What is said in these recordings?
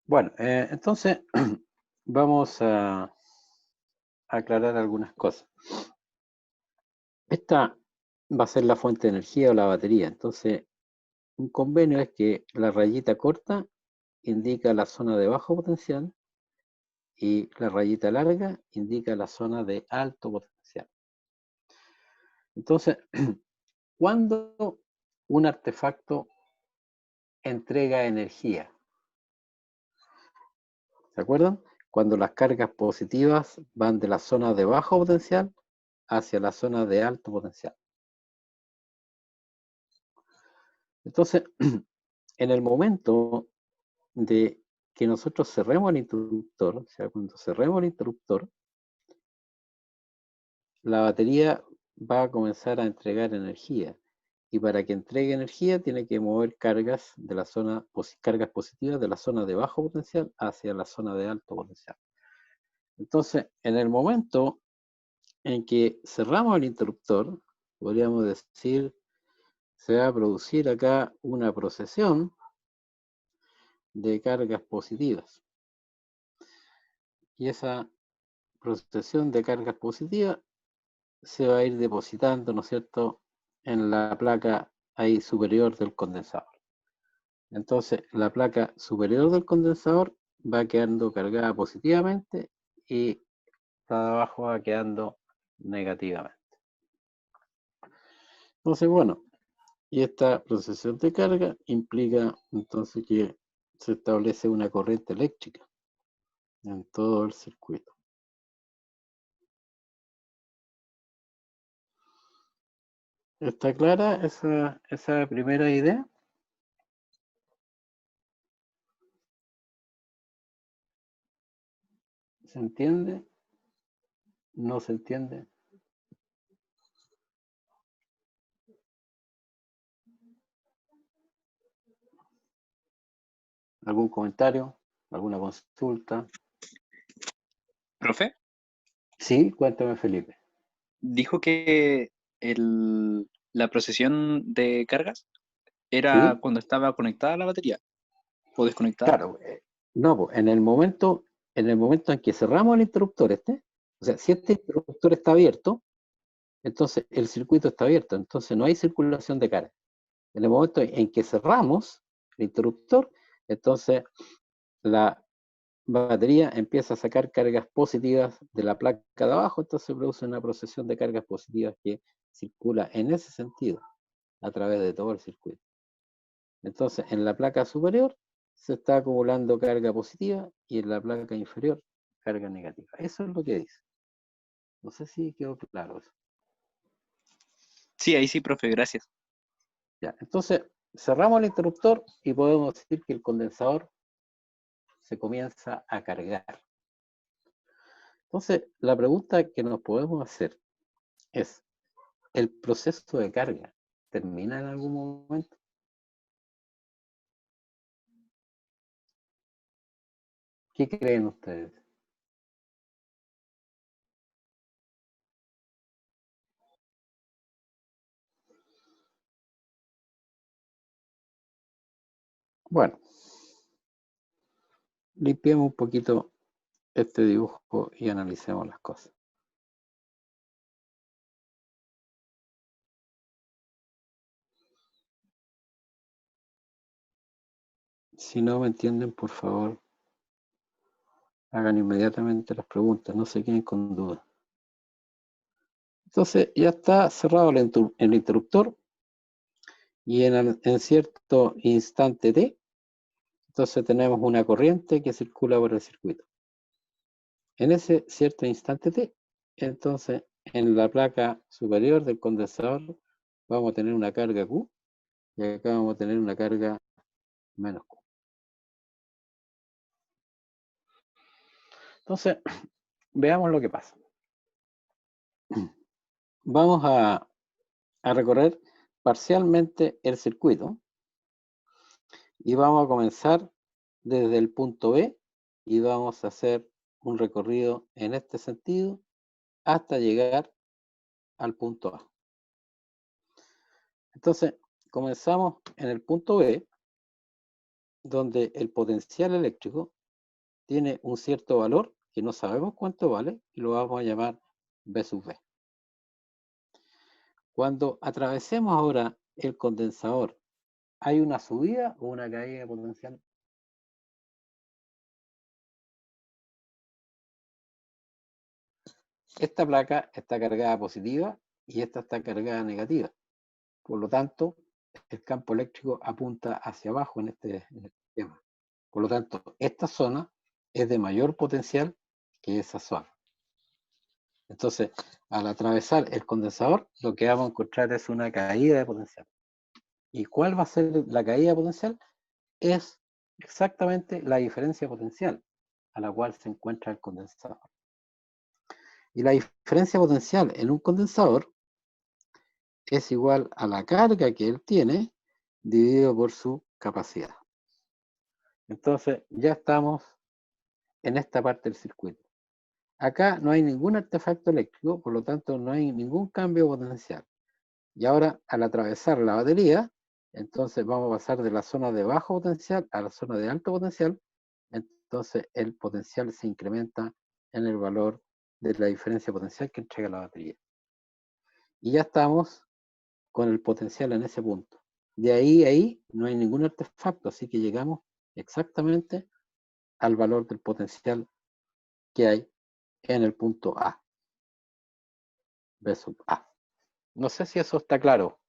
Bueno, entonces vamos a aclarar algunas cosas. Esta va a ser la fuente de energía o la batería. Entonces, un convenio es que la rayita corta indica la zona de bajo potencial y la rayita larga indica la zona de alto potencial. Entonces, ¿cuándo un artefacto entrega energía? ¿Se acuerdan? Cuando las cargas positivas van de la zona de bajo potencial hacia la zona de alto potencial. Entonces, en el momento de que nosotros cerremos el interruptor, o sea, cuando cerremos el interruptor, la batería va a comenzar a entregar energía. Y para que entregue energía tiene que mover cargas de la zona, cargas positivas de la zona de bajo potencial hacia la zona de alto potencial. Entonces, en el momento en que cerramos el interruptor, podríamos decir, se va a producir acá una procesión de cargas positivas. Y esa procesión de cargas positivas se va a ir depositando, ¿no es cierto?, en la placa ahí superior del condensador. Entonces, la placa superior del condensador va quedando cargada positivamente y la de abajo va quedando negativamente. Entonces, bueno, y esta procesión de carga implica entonces que se establece una corriente eléctrica en todo el circuito. ¿Está clara esa primera idea? ¿Se entiende? ¿No se entiende? ¿Algún comentario? ¿Alguna consulta? ¿Profe? Sí, cuéntame, Felipe. Dijo que la procesión de cargas era ¿Sí? cuando estaba conectada la batería o desconectada. Claro. No, pues, en el momento en que cerramos el interruptor o sea, si este interruptor está abierto, entonces el circuito está abierto, entonces no hay circulación de carga. En el momento en que cerramos el interruptor, entonces la batería empieza a sacar cargas positivas de la placa de abajo, entonces se produce una procesión de cargas positivas que circula en ese sentido, a través de todo el circuito. Entonces, en la placa superior se está acumulando carga positiva y en la placa inferior carga negativa. Eso es lo que dice. No sé si quedó claro eso. Sí, ahí sí, profe, gracias. Ya, entonces, cerramos el interruptor y podemos decir que el condensador se comienza a cargar. Entonces, la pregunta que nos podemos hacer es, ¿el proceso de carga termina en algún momento? ¿Qué creen ustedes? Bueno, limpiemos un poquito este dibujo y analicemos las cosas. Si no me entienden, por favor, hagan inmediatamente las preguntas, no se queden con dudas. Entonces, ya está cerrado el interruptor y en cierto instante T, entonces tenemos una corriente que circula por el circuito. En ese cierto instante T, entonces, en la placa superior del condensador vamos a tener una carga Q y acá vamos a tener una carga menos Q. Entonces, veamos lo que pasa. Vamos a recorrer parcialmente el circuito y vamos a comenzar desde el punto B y vamos a hacer un recorrido en este sentido hasta llegar al punto A. Entonces, comenzamos en el punto B, donde el potencial eléctrico tiene un cierto valor que no sabemos cuánto vale y lo vamos a llamar B sub B. Cuando atravesemos ahora el condensador, ¿hay una subida o una caída de potencial? Esta placa está cargada positiva y esta está cargada negativa. Por lo tanto, el campo eléctrico apunta hacia abajo en este esquema. Por lo tanto, esta zona es de mayor potencial que esa zona. Entonces, al atravesar el condensador, lo que vamos a encontrar es una caída de potencial. ¿Y cuál va a ser la caída de potencial? Es exactamente la diferencia potencial a la cual se encuentra el condensador. Y la diferencia potencial en un condensador es igual a la carga que él tiene dividido por su capacidad. Entonces, ya estamos en esta parte del circuito. Acá no hay ningún artefacto eléctrico, por lo tanto no hay ningún cambio potencial. Y ahora, al atravesar la batería, entonces vamos a pasar de la zona de bajo potencial a la zona de alto potencial. Entonces el potencial se incrementa en el valor de la diferencia potencial que entrega la batería. Y ya estamos con el potencial en ese punto. De ahí a ahí no hay ningún artefacto, así que llegamos exactamente al valor del potencial que hay en el punto A, B sub A. No sé si eso está claro.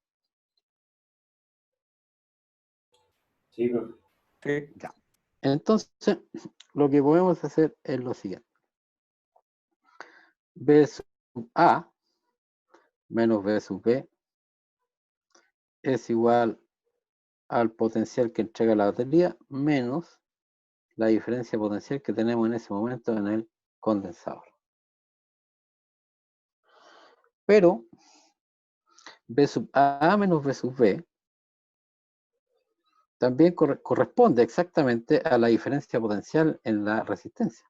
Sí, profe. Sí. Ya. Entonces, lo que podemos hacer es lo siguiente. B sub A menos B sub B es igual al potencial que entrega la batería menos la diferencia potencial que tenemos en ese momento en el condensador. Pero B sub A menos B sub B también corresponde exactamente a la diferencia potencial en la resistencia.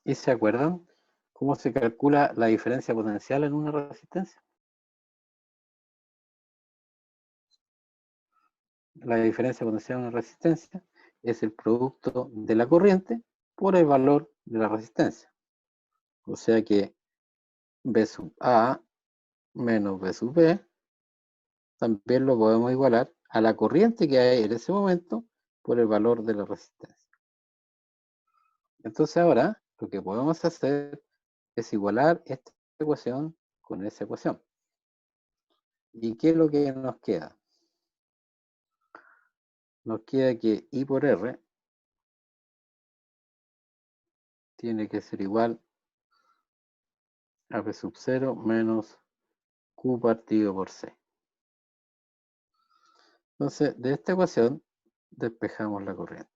¿Y se acuerdan cómo se calcula la diferencia potencial en una resistencia? La diferencia potencial en una resistencia es el producto de la corriente por el valor de la resistencia. O sea que B sub A menos B sub B también lo podemos igualar a la corriente que hay en ese momento por el valor de la resistencia. Entonces ahora lo que podemos hacer es igualar esta ecuación con esa ecuación. ¿Y qué es lo que nos queda? Nos queda que I por R tiene que ser igual a P sub 0 menos Q partido por C. Entonces, de esta ecuación despejamos la corriente.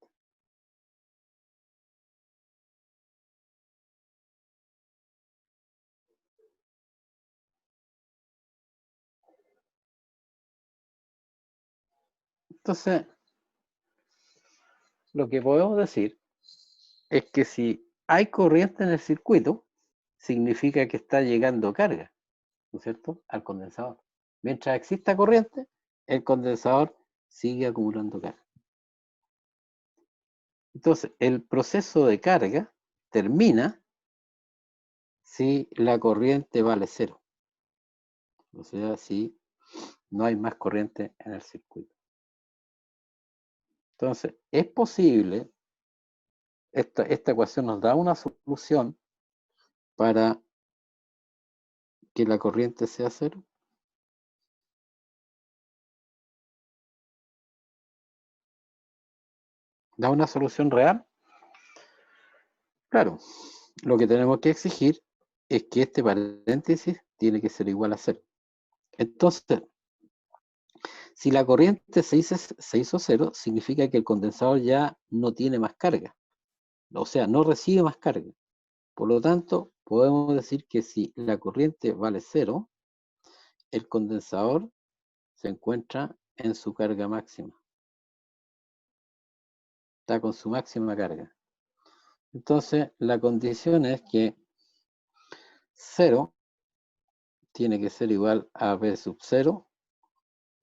Entonces, lo que podemos decir es que si hay corriente en el circuito, significa que está llegando carga, ¿no es cierto?, al condensador. Mientras exista corriente, el condensador sigue acumulando carga. Entonces, el proceso de carga termina si la corriente vale 0. O sea, si no hay más corriente en el circuito. Entonces, es posible, esta ecuación nos da una solución para que la corriente sea 0. ¿Da una solución real? Claro, lo que tenemos que exigir es que este paréntesis tiene que ser igual a 0. Entonces, si la corriente se hizo 0, significa que el condensador ya no tiene más carga. O sea, no recibe más carga. Por lo tanto, podemos decir que si la corriente vale 0, el condensador se encuentra en su carga máxima. Está con su máxima carga. Entonces, la condición es que 0 tiene que ser igual a V sub 0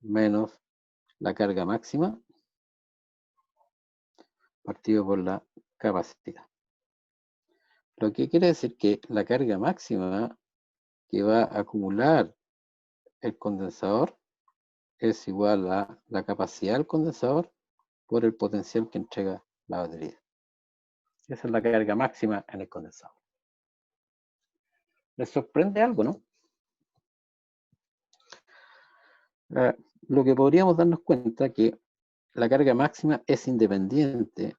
menos la carga máxima partido por la capacidad. Lo que quiere decir que la carga máxima que va a acumular el condensador es igual a la capacidad del condensador por el potencial que entrega la batería. Esa es la carga máxima en el condensador. ¿Les sorprende algo, no? Lo que podríamos darnos cuenta que la carga máxima es independiente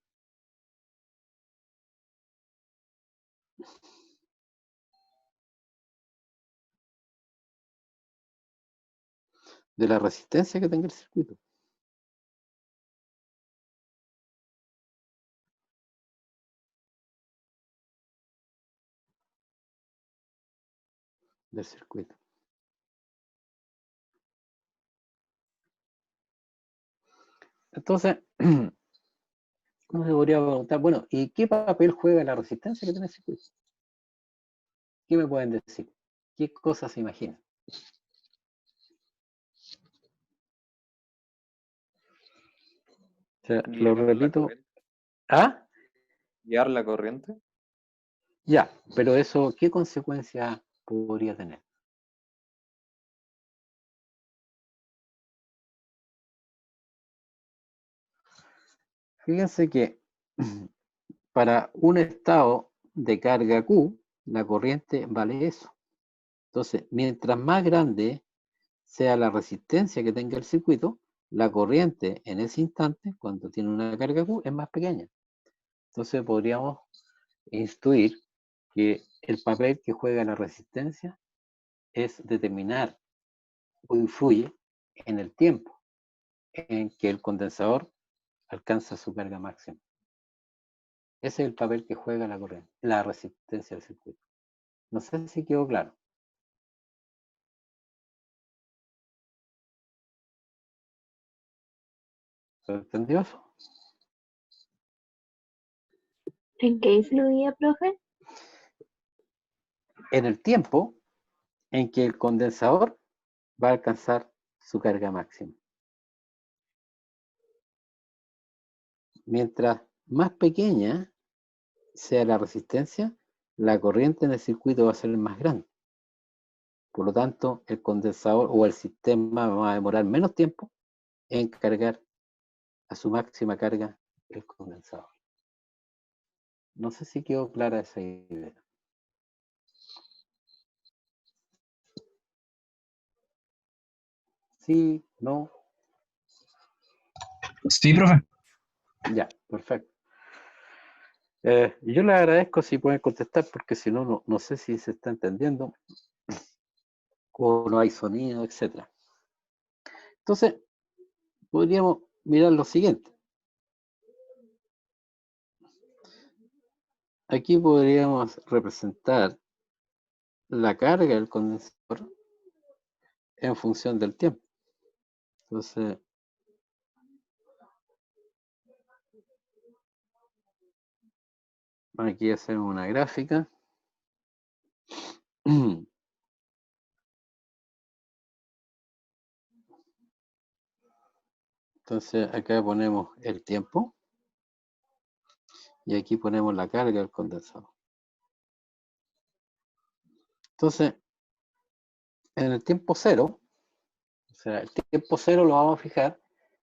de la resistencia que tenga el circuito. Del circuito. Entonces, uno se podría preguntar, bueno, ¿y qué papel juega la resistencia que tiene el circuito? ¿Qué me pueden decir? ¿Qué cosas se imaginan? O sea, lo repito. ¿Ah? ¿Guiar la corriente? Ya, pero eso, ¿qué consecuencia podría tener? Fíjense que para un estado de carga Q, la corriente vale eso. Entonces, mientras más grande sea la resistencia que tenga el circuito, la corriente en ese instante, cuando tiene una carga Q, es más pequeña. Entonces podríamos intuir que el papel que juega la resistencia es determinar o influye en el tiempo en que el condensador alcanza su carga máxima. Ese es el papel que juega la corriente, la resistencia del circuito. No sé si quedó claro. ¿Se entendió eso? ¿En qué influía, profe? En el tiempo en que el condensador va a alcanzar su carga máxima. Mientras más pequeña sea la resistencia, la corriente en el circuito va a ser más grande. Por lo tanto, el condensador o el sistema va a demorar menos tiempo en cargar a su máxima carga el condensador. No sé si quedó clara esa idea. ¿Sí? ¿No? Sí, profe. Ya, perfecto. Yo les agradezco si pueden contestar porque si no, no sé si se está entendiendo o no hay sonido, etc. Entonces, podríamos mirar lo siguiente. Aquí podríamos representar la carga del condensador en función del tiempo. Entonces, aquí hacemos una gráfica. Entonces, acá ponemos el tiempo y aquí ponemos la carga del condensador. Entonces, en el tiempo cero, o sea, el tiempo cero lo vamos a fijar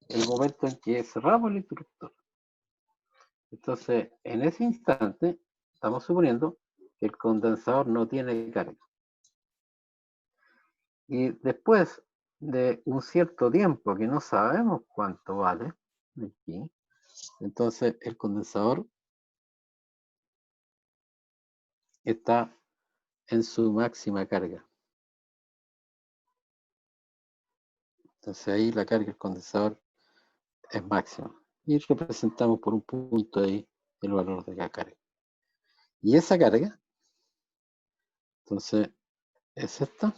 el momento en que cerramos el interruptor. Entonces, en ese instante, estamos suponiendo que el condensador no tiene carga. Y después de un cierto tiempo que no sabemos cuánto vale, aquí, entonces el condensador está en su máxima carga. Entonces ahí la carga del condensador es máxima. Y representamos por un punto ahí el valor de la carga. Y esa carga, entonces, es esta,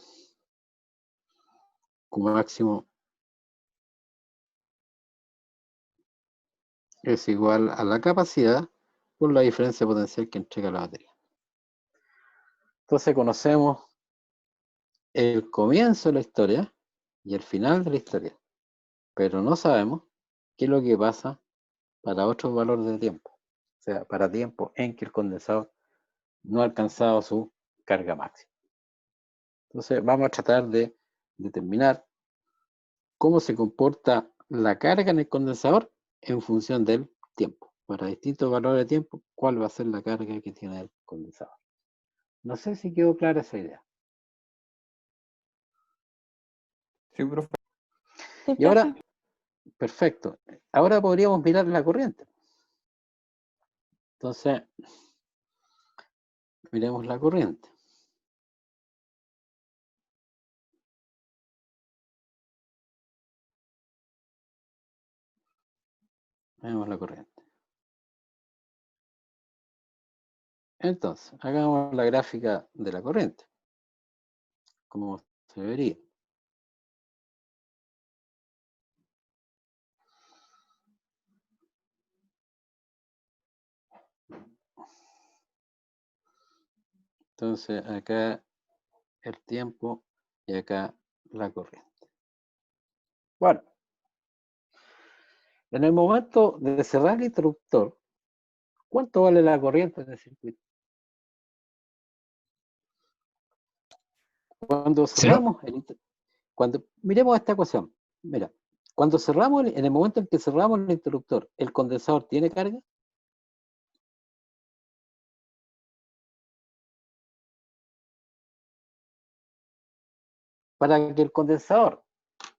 como máximo es igual a la capacidad por la diferencia potencial que entrega la batería. Entonces conocemos el comienzo de la historia y el final de la historia, pero no sabemos qué es lo que pasa para otros valores de tiempo, o sea, para tiempo en que el condensador no ha alcanzado su carga máxima. Entonces vamos a tratar de determinar cómo se comporta la carga en el condensador en función del tiempo. Para distintos valores de tiempo, cuál va a ser la carga que tiene el condensador. No sé si quedó clara esa idea. Sí, profe. Sí, Y ahora, profe. perfecto. Ahora podríamos mirar la corriente. Entonces, miremos la corriente. Veamos la corriente. Entonces, hagamos la gráfica de la corriente. Como se vería. Entonces, acá el tiempo y acá la corriente. Bueno, en el momento de cerrar el interruptor, ¿cuánto vale la corriente en el circuito? Cuando cerramos miremos esta ecuación. Mira, cuando cerramos, en el momento en que cerramos el interruptor, ¿el condensador tiene carga? Para que el condensador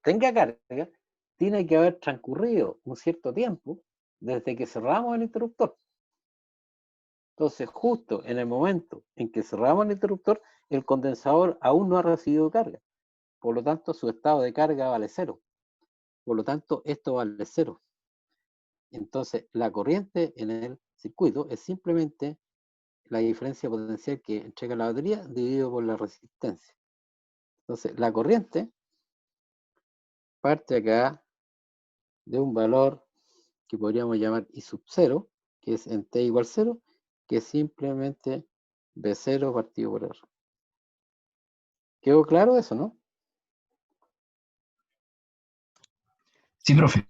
tenga carga, tiene que haber transcurrido un cierto tiempo desde que cerramos el interruptor. Entonces, justo en el momento en que cerramos el interruptor, el condensador aún no ha recibido carga. Por lo tanto, su estado de carga vale 0. Por lo tanto, esto vale 0. Entonces, la corriente en el circuito es simplemente la diferencia potencial que entrega la batería dividido por la resistencia. Entonces, la corriente parte acá de un valor que podríamos llamar I sub 0, que es en t igual 0, que es simplemente B0 partido por R. ¿Quedó claro eso, no? Sí, profe.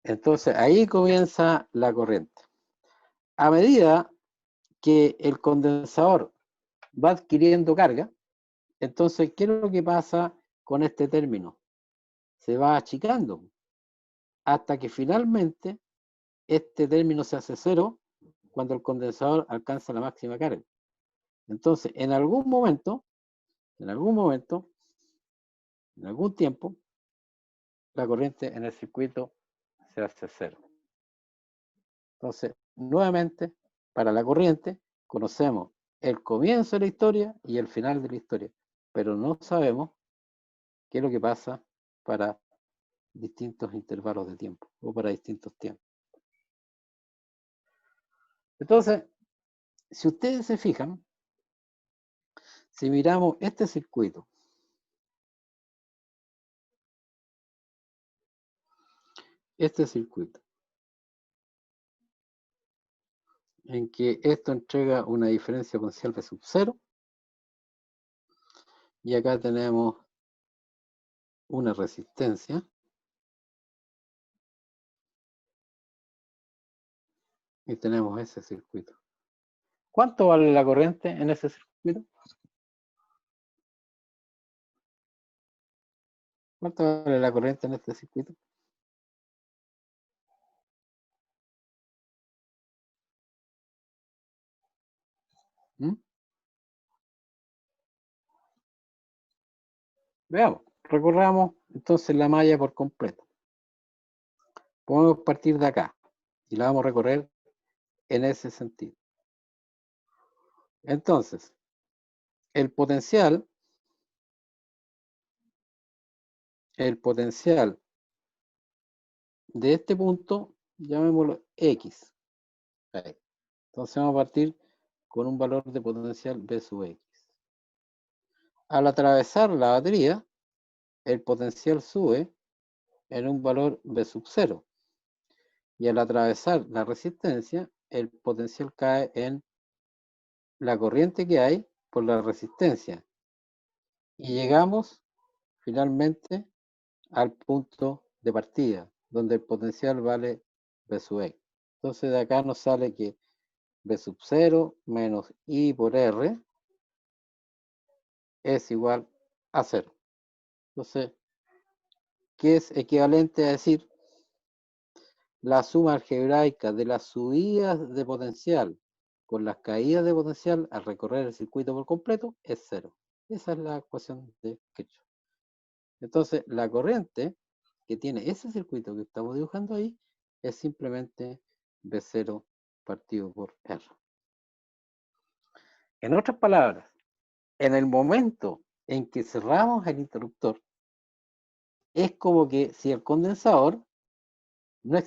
Entonces, ahí comienza la corriente. A medida que el condensador va adquiriendo carga, entonces, ¿qué es lo que pasa con este término? Se va achicando hasta que finalmente este término se hace 0 cuando el condensador alcanza la máxima carga. Entonces, en algún tiempo, la corriente en el circuito se hace 0. Entonces, nuevamente, para la corriente, conocemos el comienzo de la historia y el final de la historia, pero no sabemos qué es lo que pasa para distintos intervalos de tiempo o para distintos tiempos. Entonces, si ustedes se fijan, si miramos este circuito, en que esto entrega una diferencia potencial de sub 0, y acá tenemos una resistencia, y tenemos ese circuito. ¿Cuánto vale la corriente en ese circuito? ¿Cuánto vale la corriente en este circuito? ¿Mm? Veamos, recorramos entonces la malla por completo. Podemos partir de acá y la vamos a recorrer en ese sentido. Entonces, el potencial de este punto, llamémoslo X. Ahí. Entonces vamos a partir con un valor de potencial B sub X. Al atravesar la batería, el potencial sube en un valor B sub 0. Y al atravesar la resistencia, el potencial cae en la corriente que hay por la resistencia. Y llegamos finalmente al punto de partida, donde el potencial vale B sub X. Entonces de acá nos sale que B sub 0 menos I por R es igual a 0. Entonces, ¿qué es equivalente a decir? La suma algebraica de las subidas de potencial con las caídas de potencial al recorrer el circuito por completo es 0. Esa es la ecuación de Kirchhoff. Entonces, la corriente que tiene ese circuito que estamos dibujando ahí es simplemente B0 partido por R. En otras palabras, en el momento en que cerramos el interruptor, es como que si el condensador no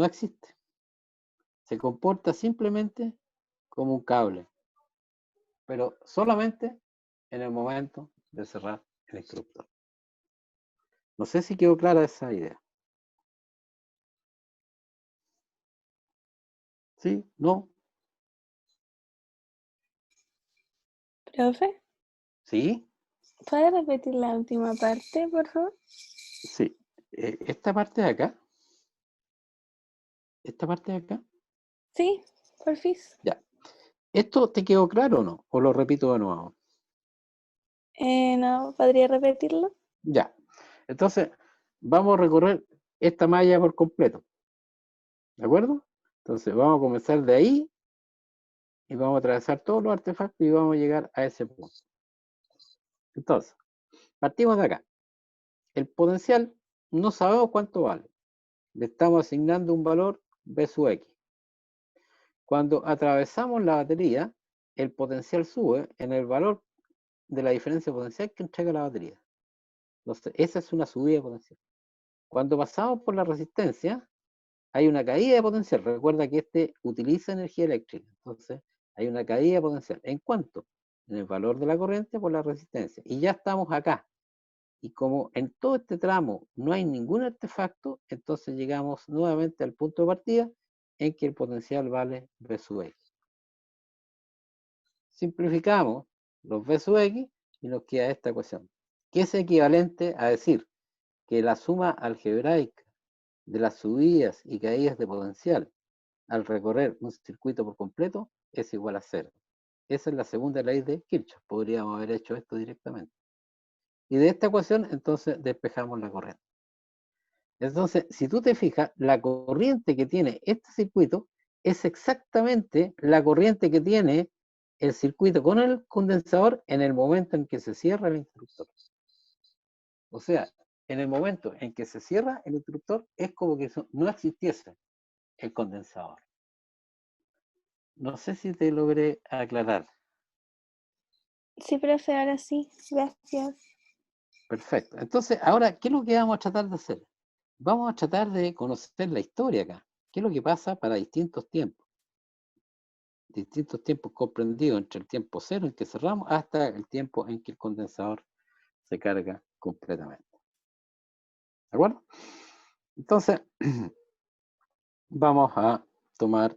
existe. Se comporta simplemente como un cable, pero solamente en el momento de cerrar el interruptor. No sé si quedó clara esa idea. ¿Sí? ¿No? Profe, ¿Sí? ¿puede repetir la última parte, por favor? Sí. Esta parte de acá. Esta parte de acá. Sí, porfis. Ya. ¿Esto te quedó claro o no? ¿O lo repito de nuevo? No, ¿podría repetirlo? Ya. Entonces, vamos a recorrer esta malla por completo. ¿De acuerdo? Entonces, vamos a comenzar de ahí y vamos a atravesar todos los artefactos y vamos a llegar a ese punto. Entonces, partimos de acá. El potencial no sabemos cuánto vale. Le estamos asignando un valor B sub X. Cuando atravesamos la batería, el potencial sube en el valor de la diferencia potencial que entrega la batería. Entonces, esa es una subida de potencial. Cuando pasamos por la resistencia, hay una caída de potencial. Recuerda que este utiliza energía eléctrica. Entonces, hay una caída de potencial. ¿En cuánto? En el valor de la corriente por la resistencia. Y ya estamos acá. Y como en todo este tramo no hay ningún artefacto, entonces llegamos nuevamente al punto de partida en que el potencial vale V sub X. Simplificamos los V sub X y nos queda esta ecuación, que es equivalente a decir que la suma algebraica de las subidas y caídas de potencial al recorrer un circuito por completo es igual a 0. Esa es la segunda ley de Kirchhoff. Podríamos haber hecho esto directamente. Y de esta ecuación, entonces, despejamos la corriente. Entonces, si tú te fijas, la corriente que tiene este circuito es exactamente la corriente que tiene el circuito con el condensador en el momento en que se cierra el interruptor. O sea, en el momento en que se cierra el interruptor es como que no existiese el condensador. No sé si te logré aclarar. Sí, profe, ahora sí. Gracias. Perfecto. Entonces, ahora, ¿qué es lo que vamos a tratar de hacer? Vamos a tratar de conocer la historia acá. ¿Qué es lo que pasa para distintos tiempos? Distintos tiempos comprendidos entre el tiempo cero en que cerramos hasta el tiempo en que el condensador se carga completamente. ¿De acuerdo? Entonces, vamos a tomar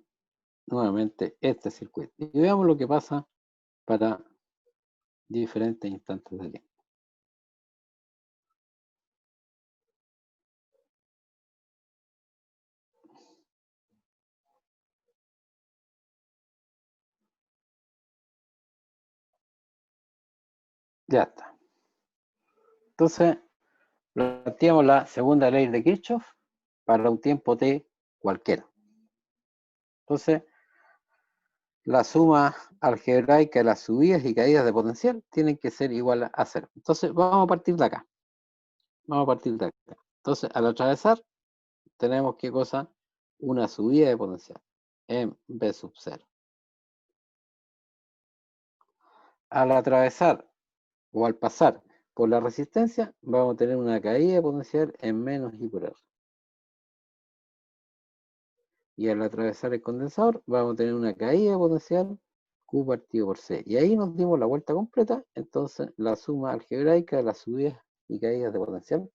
nuevamente este circuito y veamos lo que pasa para diferentes instantes de tiempo. Ya está. Entonces, planteamos la segunda ley de Kirchhoff para un tiempo t cualquiera. Entonces, la suma algebraica de las subidas y caídas de potencial tienen que ser igual a 0. Entonces, vamos a partir de acá. Vamos a partir de acá. Entonces, al atravesar, tenemos ¿qué cosa? Una subida de potencial en B sub 0. Al atravesar o al pasar por la resistencia, vamos a tener una caída de potencial en menos I por R. Y al atravesar el condensador vamos a tener una caída potencial Q partido por C. Y ahí nos dimos la vuelta completa, entonces la suma algebraica de las subidas y caídas de potencial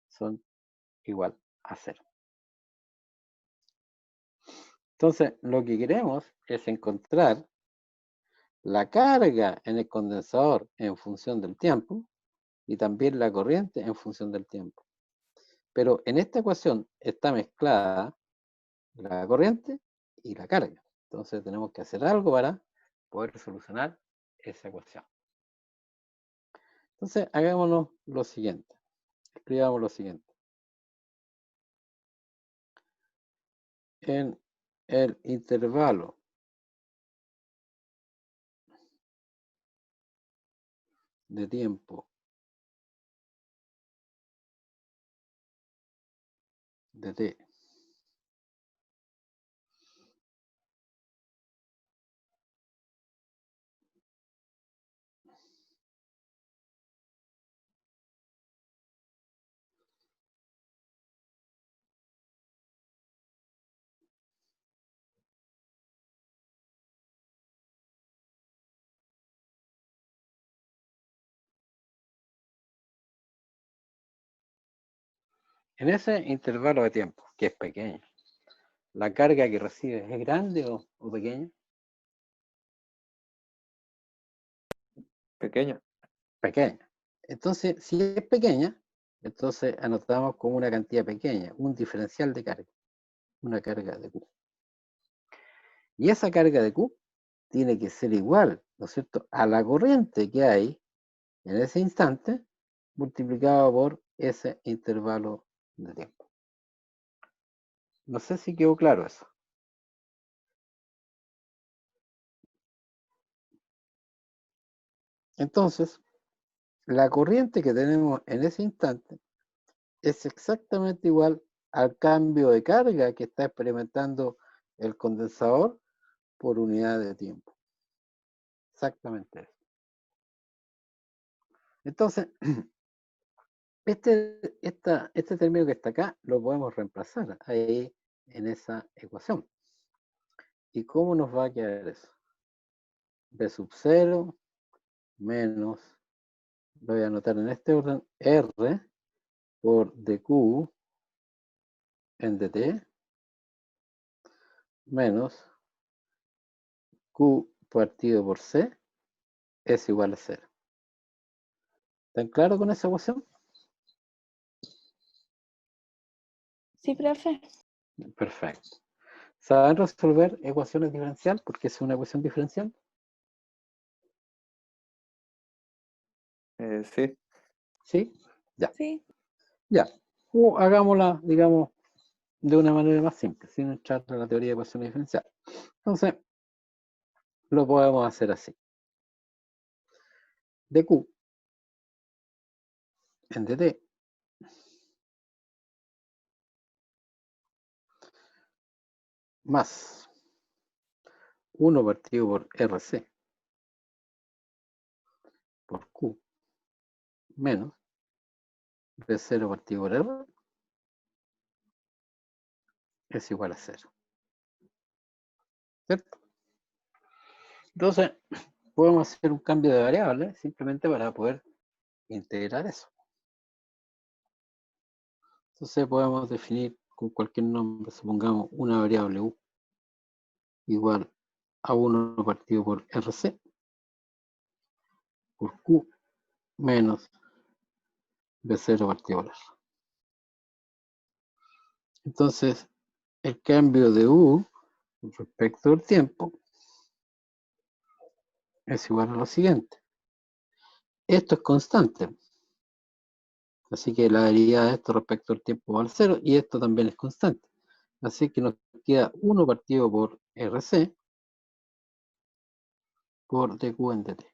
son igual a 0. Entonces, lo que queremos es encontrar la carga en el condensador en función del tiempo y también la corriente en función del tiempo. Pero en esta ecuación está mezclada la corriente y la carga. Entonces tenemos que hacer algo para poder solucionar esa ecuación. Entonces hagámonos lo siguiente. Escribamos lo siguiente. En el intervalo de tiempo de t en ese intervalo de tiempo, que es pequeño, ¿la carga que recibe es grande o pequeña? Pequeña. Pequeña. Entonces, si es pequeña, entonces anotamos como una cantidad pequeña, un diferencial de carga, una carga de Q. Y esa carga de Q tiene que ser igual, ¿no es cierto?, a la corriente que hay en ese instante multiplicado por ese intervalo de tiempo. No sé si quedó claro eso. Entonces, la corriente que tenemos en ese instante es exactamente igual al cambio de carga que está experimentando el condensador por unidad de tiempo. Exactamente eso. Entonces, este término que está acá lo podemos reemplazar ahí en esa ecuación. ¿Y cómo nos va a quedar eso? B sub 0 menos, lo voy a anotar en este orden, R por dQ en dt menos Q partido por C es igual a 0. ¿Están claros con esa ecuación? Sí, profe. Perfecto. ¿Saben resolver ecuaciones diferenciales? Porque es una ecuación diferencial. Sí. ¿Sí? Ya. Sí. Ya. O hagámosla, digamos, de una manera más simple, sin entrar en la teoría de ecuaciones diferenciales. Entonces, lo podemos hacer así. dQ en dt más 1 partido por RC por Q menos B0 partido por R es igual a 0. ¿Cierto? Entonces, podemos hacer un cambio de variable simplemente para poder integrar eso. Entonces podemos definir con cualquier nombre, supongamos una variable U igual a 1 partido por RC por Q menos B0 partido por R. Entonces, el cambio de U respecto del tiempo es igual a lo siguiente. Esto es constante. Así que la derivada de esto respecto al tiempo va al 0 y esto también es constante. Así que nos queda 1 partido por RC por dQ en dt.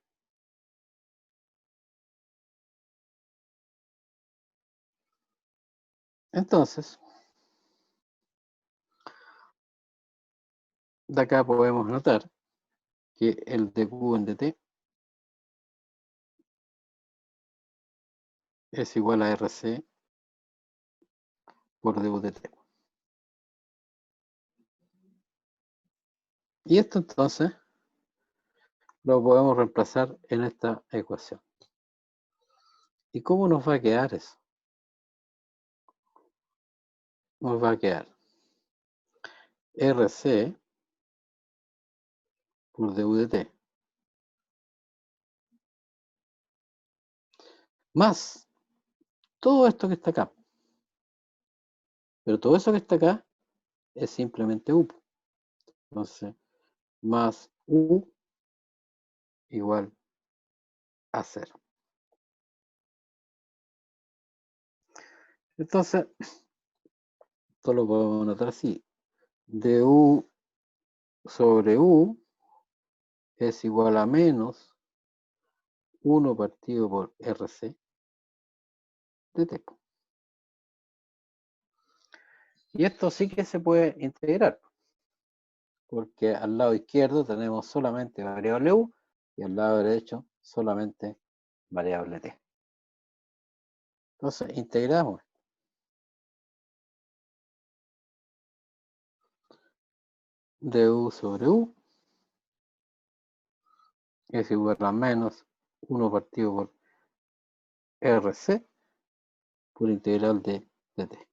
Entonces, de acá podemos notar que el dQ en dt es igual a RC por dU dt. Y esto entonces lo podemos reemplazar en esta ecuación. ¿Y cómo nos va a quedar eso? Nos va a quedar RC por du de t más todo esto que está acá. Pero todo eso que está acá es simplemente U. Entonces, más U igual a 0. Entonces, esto lo podemos anotar así. Du sobre U es igual a menos 1 partido por RC de T. Y esto sí que se puede integrar, porque al lado izquierdo tenemos solamente variable U y al lado derecho solamente variable T. Entonces, integramos. Du sobre U es igual a menos 1 partido por RC por integral de T.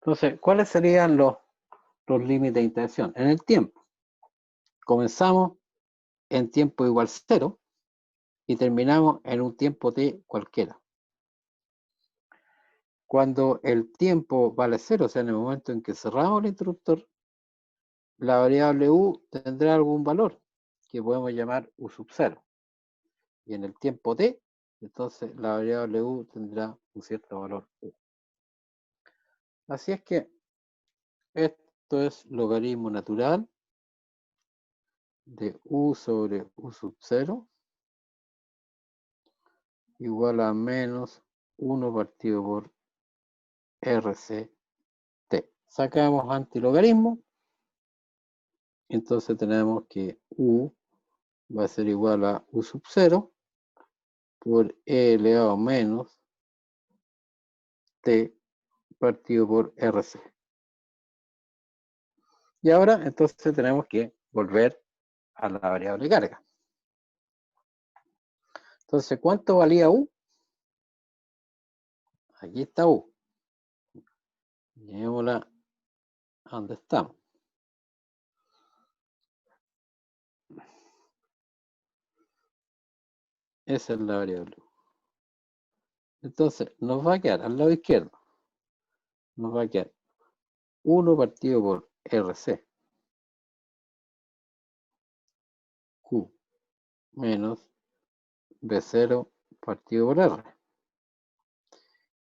Entonces, ¿cuáles serían los límites de integración? En el tiempo. Comenzamos en tiempo igual 0 y terminamos en un tiempo t cualquiera. Cuando el tiempo vale 0, o sea, en el momento en que cerramos el interruptor, la variable u tendrá algún valor que podemos llamar u sub 0. Y en el tiempo t, entonces la variable u tendrá un cierto valor u. Así es que esto es logaritmo natural de u sobre u sub 0 igual a menos 1 partido por RCT. Sacamos antilogarismo, entonces tenemos que u va a ser igual a u sub 0 por e elevado menos t partido por RC. Y ahora entonces tenemos que volver a la variable carga. Entonces, ¿cuánto valía u? Aquí está u. Llevémosla a donde estamos. Esa es la variable u. Entonces, nos va a quedar al lado izquierdo. Nos va a quedar 1 partido por RC. Q menos B0 partido por R.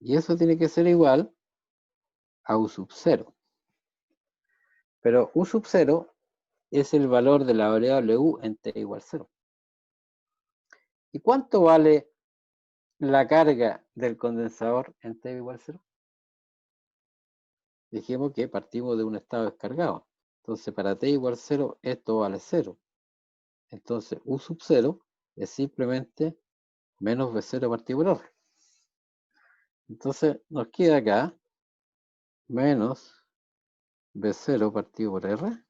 Y eso tiene que ser igual a U sub 0. Pero U sub 0 es el valor de la variable U en T igual 0. ¿Y cuánto vale la carga del condensador en T igual 0? Dijimos que partimos de un estado descargado. Entonces, para T igual 0, esto vale 0. Entonces, U sub 0 es simplemente menos B0 partido por R. Entonces, nos queda acá menos B0 partido por R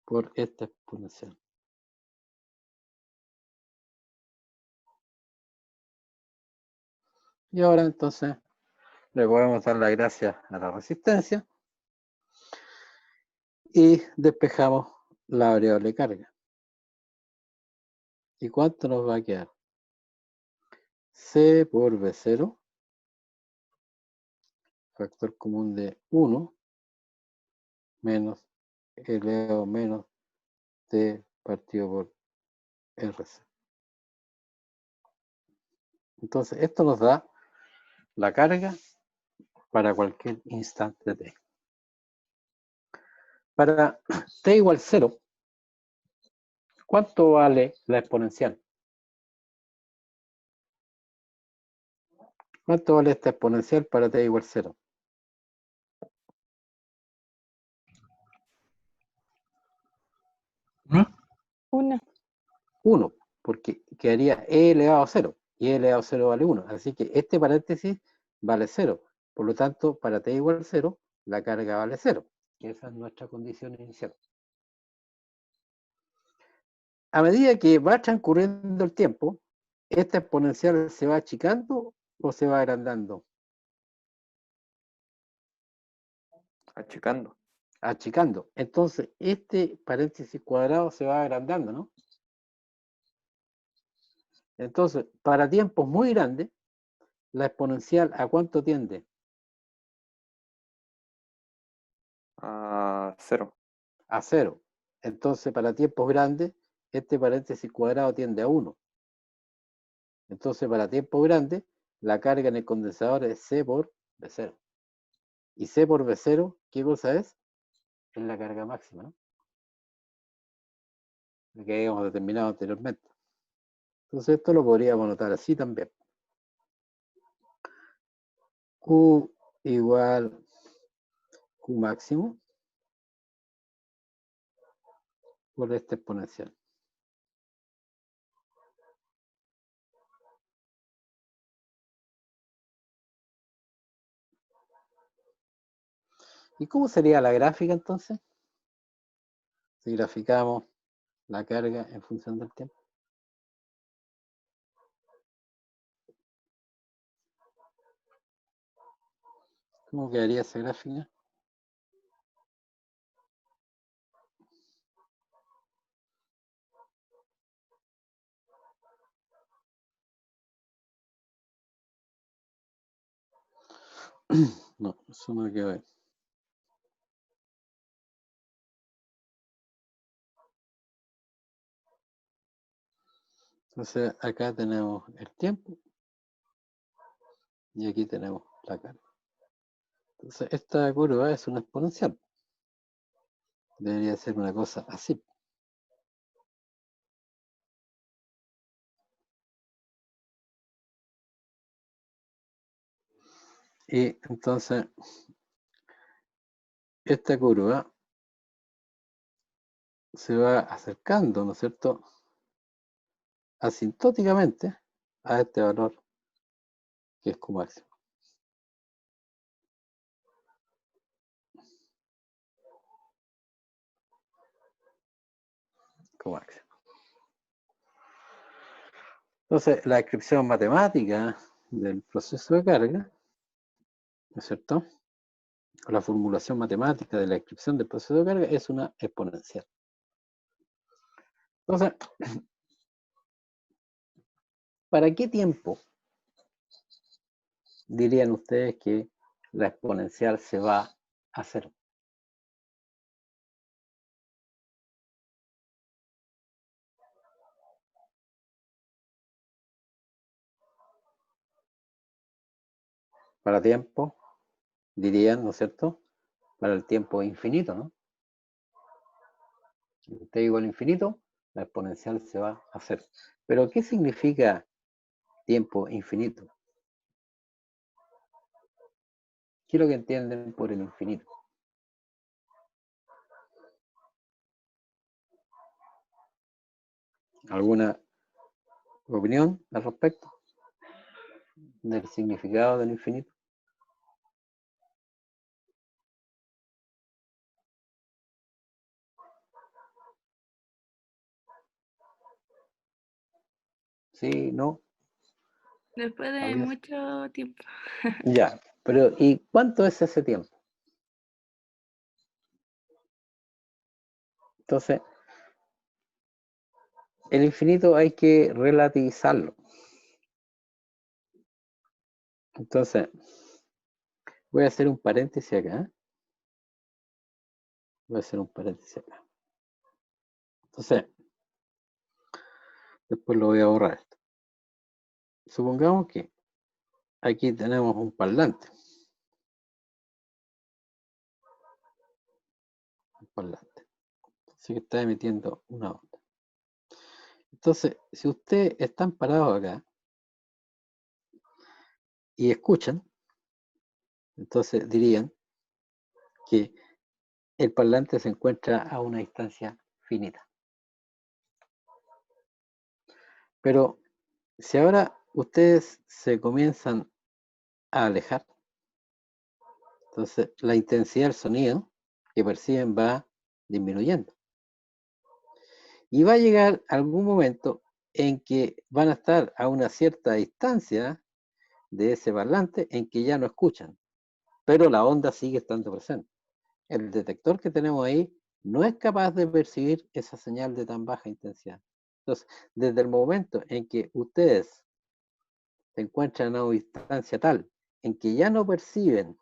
por esta exponencial. Y ahora entonces le podemos dar las gracias a la resistencia y despejamos la variable carga. ¿Y cuánto nos va a quedar? C por B0, factor común de 1, menos elevado menos T partido por RC. Entonces, esto nos da la carga para cualquier instante t. Para t igual 0, ¿cuánto vale la exponencial? ¿Cuánto vale esta exponencial para t igual 0? 1. 1, porque quedaría e elevado a 0, y e elevado a 0 vale 1. Así que este paréntesis vale 0. Por lo tanto, para t igual 0, la carga vale 0. que esa es nuestra condición inicial. A medida que va transcurriendo el tiempo, ¿esta exponencial se va achicando o se va agrandando? Achicando. Achicando. Entonces, este paréntesis cuadrado se va agrandando, ¿no? Entonces, para tiempos muy grandes, la exponencial, ¿a cuánto tiende? A 0. A 0. Entonces, para tiempos grandes, este paréntesis cuadrado tiende a 1. Entonces, para tiempos grandes, la carga en el condensador es C por V0. Y C por V0, ¿qué cosa es? Es la carga máxima, ¿no? Lo que habíamos determinado anteriormente. Entonces, esto lo podríamos anotar así también. Q igual Q máximo por este exponencial. ¿Y cómo sería la gráfica entonces? Si graficamos la carga en función del tiempo. ¿Cómo quedaría esa gráfica? No, eso no quedó bien. Entonces acá tenemos el tiempo y aquí tenemos la carga. Entonces esta curva es una exponencial. Debería ser una cosa así. Y entonces esta curva se va acercando, ¿no es cierto?, asintóticamente a este valor que es Q máximo. Q máximo. Entonces, la descripción matemática del proceso de carga, ¿no es cierto?, la formulación matemática de la descripción del proceso de carga es una exponencial. Entonces, ¿para qué tiempo dirían ustedes que la exponencial se va a cero? Para tiempo, dirían, ¿no es cierto?, para el tiempo infinito, ¿no? Si t igual a infinito, la exponencial se va a cero. Pero, ¿qué significa tiempo infinito? ¿Qué es lo que entienden por el infinito? ¿Alguna opinión al respecto del significado del infinito? Sí, no. Después de ¿Había? mucho tiempo. Ya, pero ¿y cuánto es ese tiempo? Entonces, el infinito hay que relativizarlo. Entonces, voy a hacer un paréntesis acá. Voy a hacer un paréntesis acá. Entonces, después lo voy a borrar esto. Supongamos que aquí tenemos un parlante. Un parlante. Así que está emitiendo una onda. Entonces, si ustedes están parados acá y escuchan, entonces dirían que el parlante se encuentra a una distancia finita. Pero si ahora ustedes se comienzan a alejar, entonces la intensidad del sonido que perciben va disminuyendo. Y va a llegar algún momento en que van a estar a una cierta distancia de ese parlante en que ya no escuchan, pero la onda sigue estando presente. El detector que tenemos ahí no es capaz de percibir esa señal de tan baja intensidad. Entonces, desde el momento en que ustedes se encuentran a una distancia tal en que ya no perciben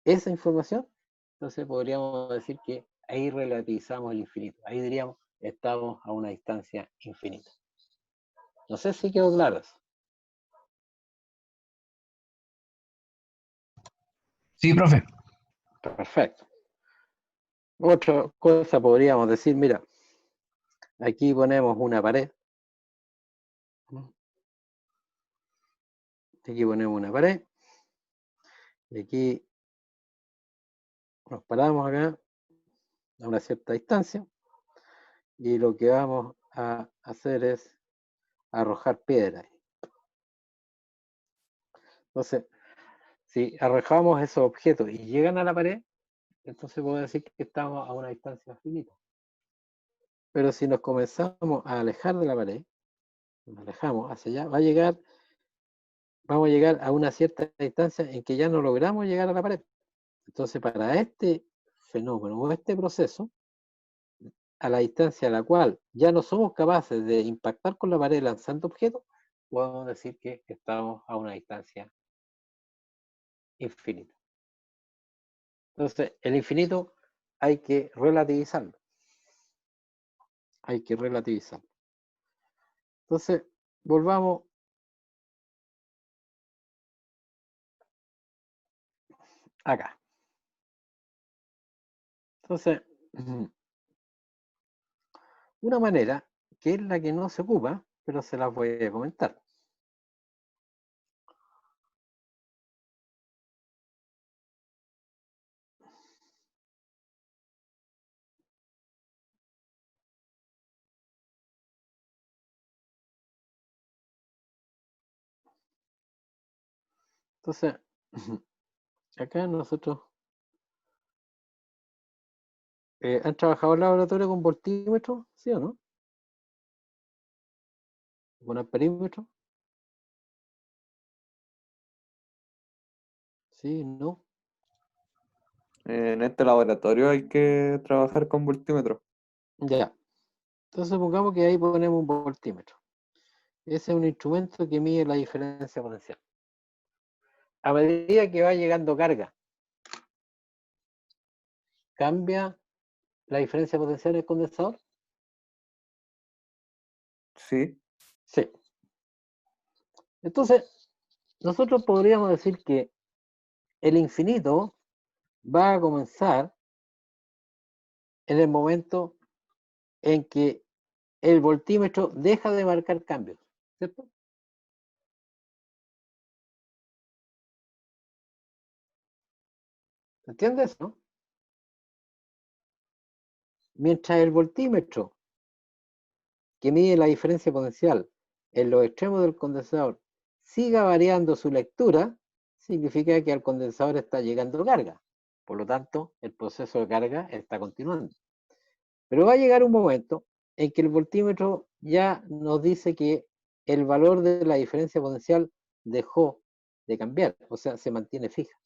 esa información, entonces podríamos decir que ahí relativizamos el infinito. Ahí diríamos, estamos a una distancia infinita. No sé si quedó claro eso. Sí, profe. Perfecto. Otra cosa podríamos decir, mira, aquí ponemos una pared. Aquí ponemos una pared. Y aquí nos paramos acá a una cierta distancia. Y lo que vamos a hacer es arrojar piedras. Entonces, si arrojamos esos objetos y llegan a la pared, entonces puedo decir que estamos a una distancia finita. Pero si nos comenzamos a alejar de la pared, nos alejamos hacia allá, vamos a llegar a una cierta distancia en que ya no logramos llegar a la pared. Entonces, para este fenómeno o este proceso, a la distancia a la cual ya no somos capaces de impactar con la pared lanzando objetos, podemos decir que estamos a una distancia infinita. Entonces, el infinito hay que relativizarlo. Hay que relativizarlo. Entonces, volvamos acá. Entonces, una manera que es la que no se ocupa, pero se las voy a comentar. Entonces, acá nosotros ¿han trabajado en laboratorio con voltímetro? ¿Sí o no? ¿Con amperímetro? Sí, no. En este laboratorio hay que trabajar con voltímetro. Ya. Entonces supongamos que ahí ponemos un voltímetro. Ese es un instrumento que mide la diferencia potencial. A medida que va llegando carga, ¿cambia la diferencia potencial del condensador? Sí. Sí. Entonces, nosotros podríamos decir que el infinito va a comenzar en el momento en que el voltímetro deja de marcar cambios, ¿cierto? ¿Entiendes, no? Mientras el voltímetro que mide la diferencia potencial en los extremos del condensador siga variando su lectura, significa que al condensador está llegando carga. Por lo tanto, el proceso de carga está continuando. Pero va a llegar un momento en que el voltímetro ya nos dice que el valor de la diferencia potencial dejó de cambiar, o sea, se mantiene fija.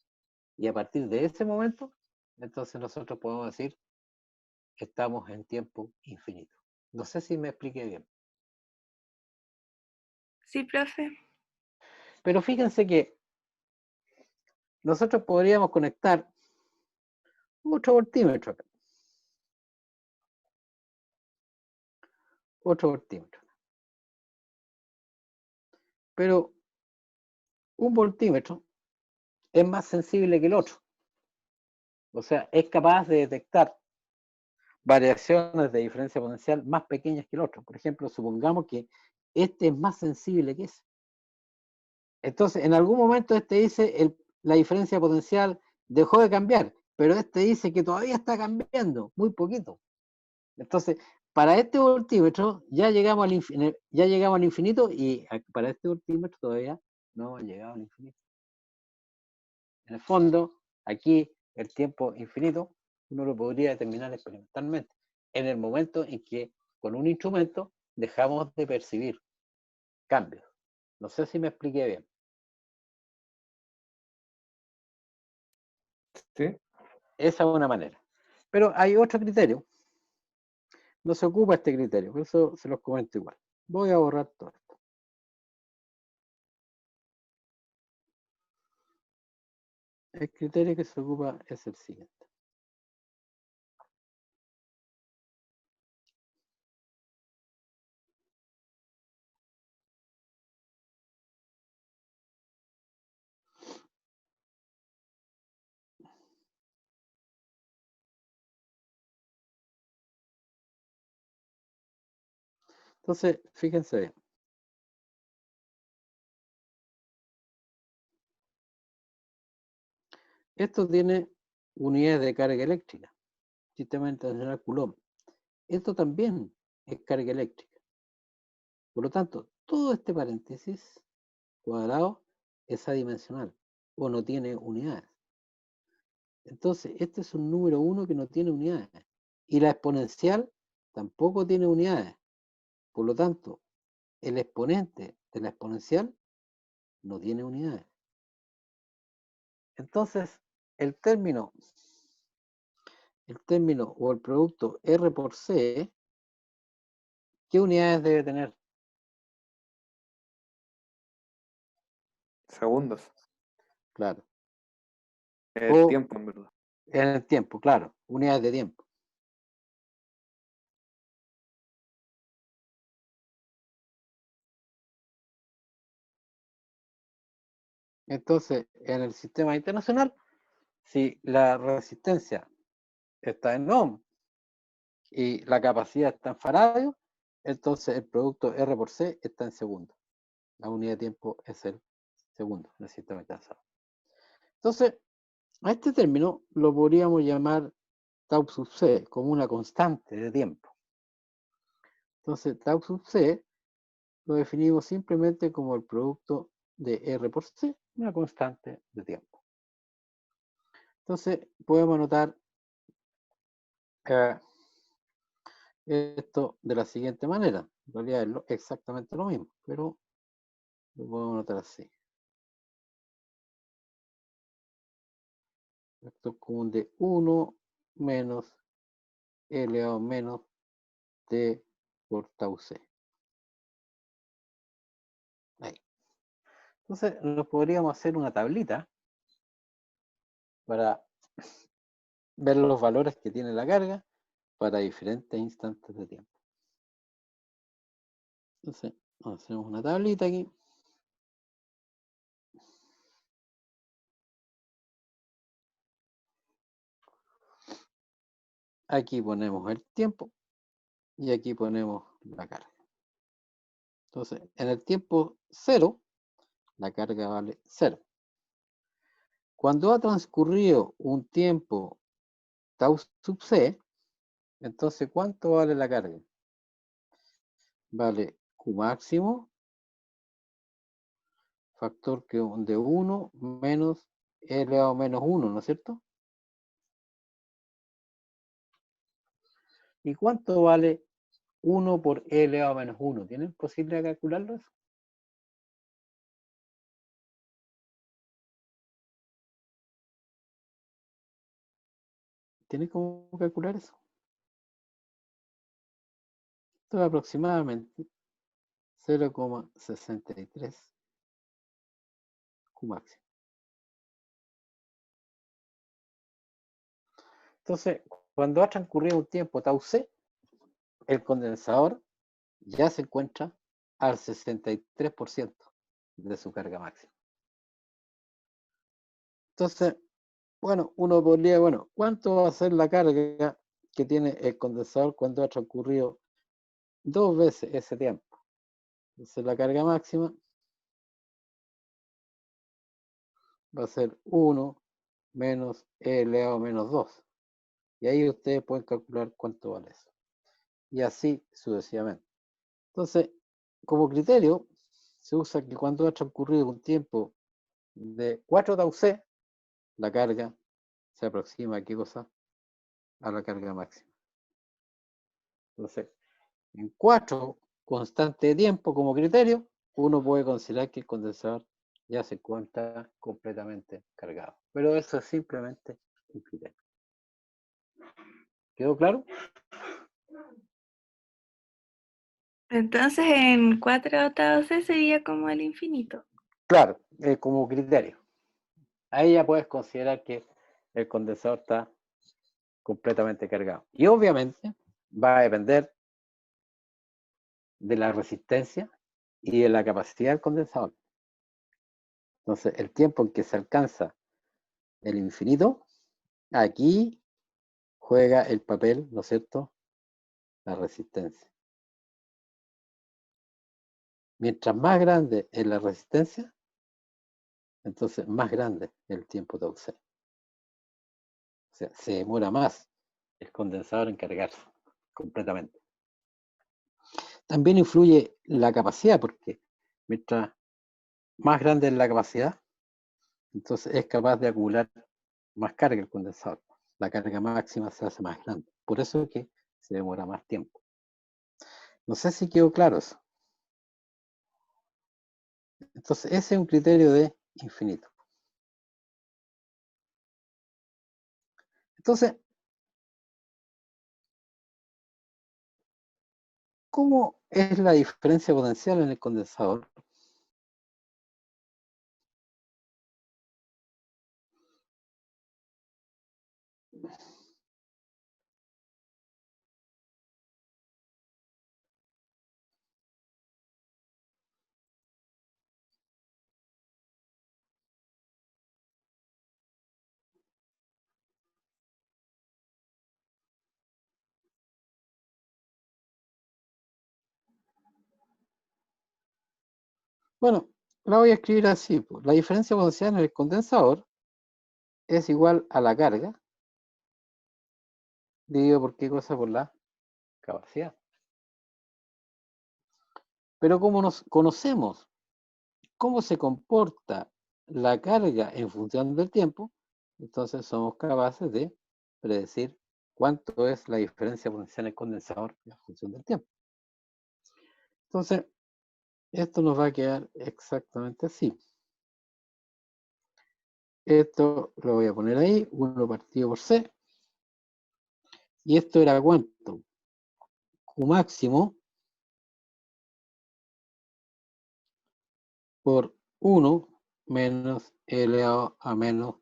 Y a partir de ese momento, entonces nosotros podemos decir que estamos en tiempo infinito. No sé si me expliqué bien. Sí, profe. Pero fíjense que nosotros podríamos conectar otro voltímetro acá. Otro voltímetro. Pero un voltímetro es más sensible que el otro. O sea, es capaz de detectar variaciones de diferencia potencial más pequeñas que el otro. Por ejemplo, supongamos que este es más sensible que ese. Entonces, en algún momento este dice la diferencia potencial dejó de cambiar, pero este dice que todavía está cambiando, muy poquito. Entonces, para este voltímetro ya llegamos al infinito y para este voltímetro todavía no hemos llegado al infinito. En el fondo, aquí el tiempo infinito Uno lo podría determinar experimentalmente en el momento en que con un instrumento dejamos de percibir cambios. No sé si me expliqué bien. ¿Sí? Esa es una manera. Pero hay otro criterio. No se ocupa este criterio, por eso se los comento igual. Voy a borrar todo esto. El criterio que se ocupa es el siguiente. Entonces, fíjense bien. Esto tiene unidades de carga eléctrica, sistema internacional Coulomb. Esto también es carga eléctrica. Por lo tanto, todo este paréntesis cuadrado es adimensional o no tiene unidades. Entonces, este es un número 1 que no tiene unidades. Y la exponencial tampoco tiene unidades. Por lo tanto, el exponente de la exponencial no tiene unidades. Entonces, el término o el producto R por C, ¿qué unidades debe tener? Segundos. Claro. El O tiempo, en verdad. en el tiempo, claro, unidades de tiempo. Entonces, en el sistema internacional, si la resistencia está en ohm y la capacidad está en faradio, entonces el producto R por C está en segundo. La unidad de tiempo es el segundo en el sistema internacional. Entonces, a este término lo podríamos llamar tau sub C, como una constante de tiempo. Entonces, tau sub C lo definimos simplemente como el producto de R por C, una constante de tiempo. Entonces, podemos anotar esto de la siguiente manera. En realidad es exactamente lo mismo, pero lo podemos anotar así. Esto es común de 1 menos elevado menos T por tau C. Ahí. Entonces, nos podríamos hacer una tablita para ver los valores que tiene la carga para diferentes instantes de tiempo. Entonces, hacemos una tablita aquí. Aquí ponemos el tiempo y aquí ponemos la carga. Entonces, en el tiempo 0, la carga vale 0. Cuando ha transcurrido un tiempo tau sub C, entonces, ¿cuánto vale la carga? Vale Q máximo, factor de 1 menos E elevado a menos 1, ¿no es cierto? ¿Y cuánto vale 1 por E elevado a menos 1? ¿Tienen posibilidad de calcularlo eso? ¿Tienen cómo calcular eso? Esto es aproximadamente 0,63 Q máximo. Entonces, cuando ha transcurrido un tiempo tau C, el condensador ya se encuentra al 63% de su carga máxima. Entonces, bueno, uno podría, ¿cuánto va a ser la carga que tiene el condensador cuando ha transcurrido 2 veces ese tiempo? Entonces, la carga máxima va a ser 1 menos E elevado a menos 2. Y ahí ustedes pueden calcular cuánto vale eso. Y así sucesivamente. Entonces, como criterio, se usa que cuando ha transcurrido un tiempo de 4 tau C, la carga se aproxima a ¿qué cosa? a la carga máxima. Entonces, en 4 constantes de tiempo como criterio, uno puede considerar que el condensador ya se encuentra completamente cargado. Pero eso es simplemente un criterio. ¿Quedó claro? Entonces en 4/C sería como el infinito. Claro, como criterio. Ahí ya puedes considerar que el condensador está completamente cargado. Y obviamente va a depender de la resistencia y de la capacidad del condensador. Entonces, el tiempo en que se alcanza el infinito, aquí juega el papel, ¿no es cierto?, la resistencia. Mientras más grande es la resistencia, entonces más grande es el tiempo de ausencia. O sea, se demora más el condensador en cargarse completamente. También influye la capacidad, porque mientras más grande es la capacidad, entonces es capaz de acumular más carga el condensador. La carga máxima se hace más grande. Por eso es que se demora más tiempo. No sé si quedó claro eso. Entonces, ese es un criterio de infinito. Entonces, ¿cómo es la diferencia potencial en el condensador? Bueno, la voy a escribir así. Pues. La diferencia potencial en el condensador es igual a la carga dividido por qué cosa, por la capacidad. Pero como nos conocemos cómo se comporta la carga en función del tiempo, entonces somos capaces de predecir cuánto es la diferencia potencial en el condensador en función del tiempo. Entonces, esto nos va a quedar exactamente así. Esto lo voy a poner ahí, 1 partido por C. ¿Y esto era cuánto? Q máximo por 1 menos elevado a menos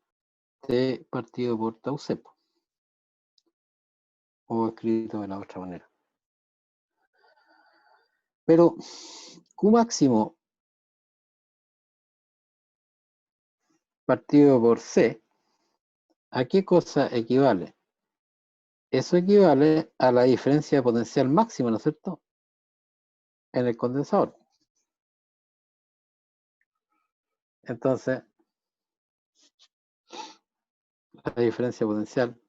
T partido por tau C. O escrito de la otra manera. Pero Q máximo partido por C, ¿a qué cosa equivale? Eso equivale a la diferencia potencial máxima, ¿no es cierto?, en el condensador. Entonces, la diferencia potencial